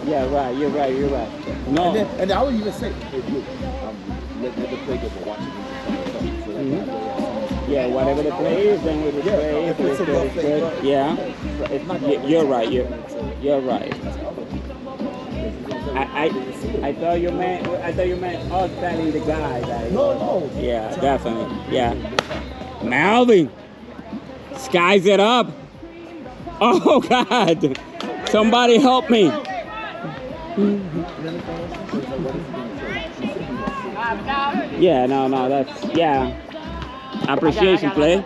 Yeah, right. You're right. You're right. No. And I would even say, hey, look, let the play go, but watch it. So yeah, whatever the play is, then we will play. If it's a good play, yeah. it's not You're right. You're right. I thought you meant us telling the guy that. No. Yeah, definitely. Yeah. Malvin, skies it up. Oh God! Somebody help me. Yeah, no, that's appreciation play.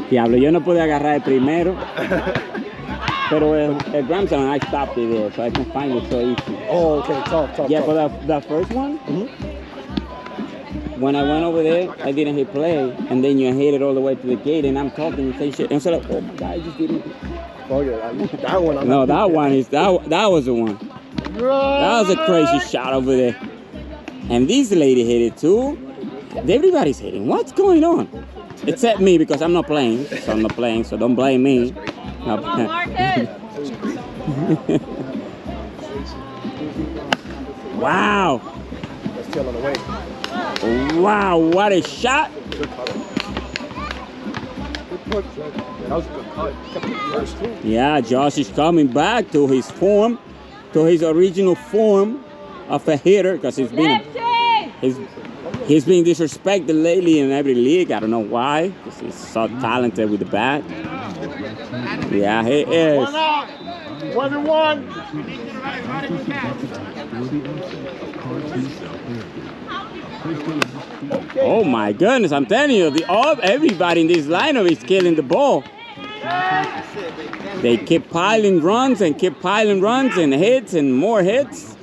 Diablo, yo no pude agarrar el primero. Pero el grandson, I stopped it there, so I can find it so easy. Oh, okay, talk. Yeah, but the first one, when I went over there, I didn't hit play, and then you hit it all the way to the gate, and I'm talking and say shit, and so like, oh my God, I just didn't. Oh yeah, that one. No, that one is that was the one. That was a crazy shot over there, and this lady hit it too. Everybody's hitting. What's going on? Except me because I'm not playing, so don't blame me. Wow. Still on the way. Wow, what a shot. That was a good cut. Yeah, Josh is coming back to his form, to his original form of a hitter, because he's been disrespected lately in every league. I don't know why, because he's so talented with the bat. Yeah, he is. 1-1. Oh my goodness, I'm telling you, everybody in this lineup is killing the ball. They keep piling runs and hits and more hits.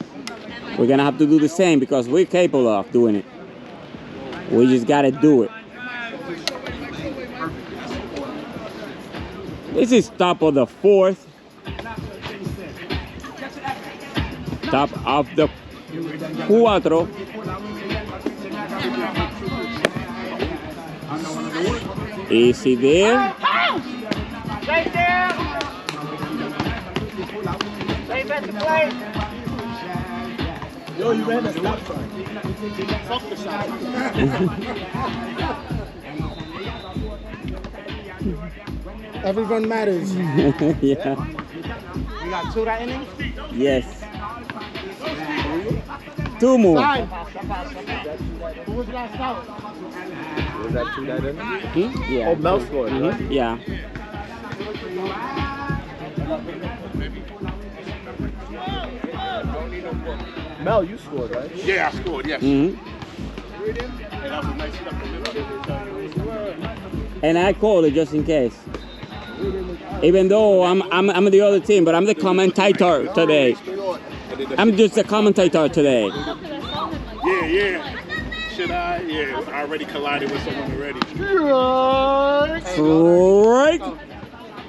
We're gonna have to do the same because we're capable of doing it. We just gotta do it. This is top of the fourth. Top of the cuatro. Easy there. Right there. Save at the plate. Yo, you ran a stop sign. Fuck the shot. Every run matters. Yeah. You got 2 that inning? Yes. 2 more. Who was last out? Was that 2 that inning? Yeah. Oh, Mel scored, right? Yeah. Mel, you scored, right? Yeah, I scored, yes. And I called it just in case. Even though I'm the other team, but I'm the commentator today. I'm just the commentator today. Yeah. Should I? Yeah, I already collided with someone already. Right.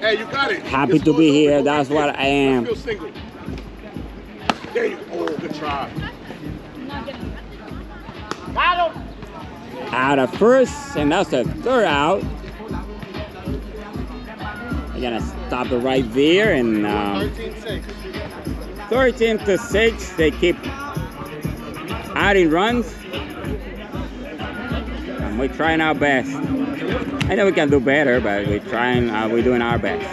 Hey, you got it. Happy to be here. That's what I am. Feel single. There you go. Oh, good try. Out of first, and that's the third out. I'm gonna stop it right there, and 13-6. They keep adding runs, and we're trying our best. I know we can do better, but we're doing our best.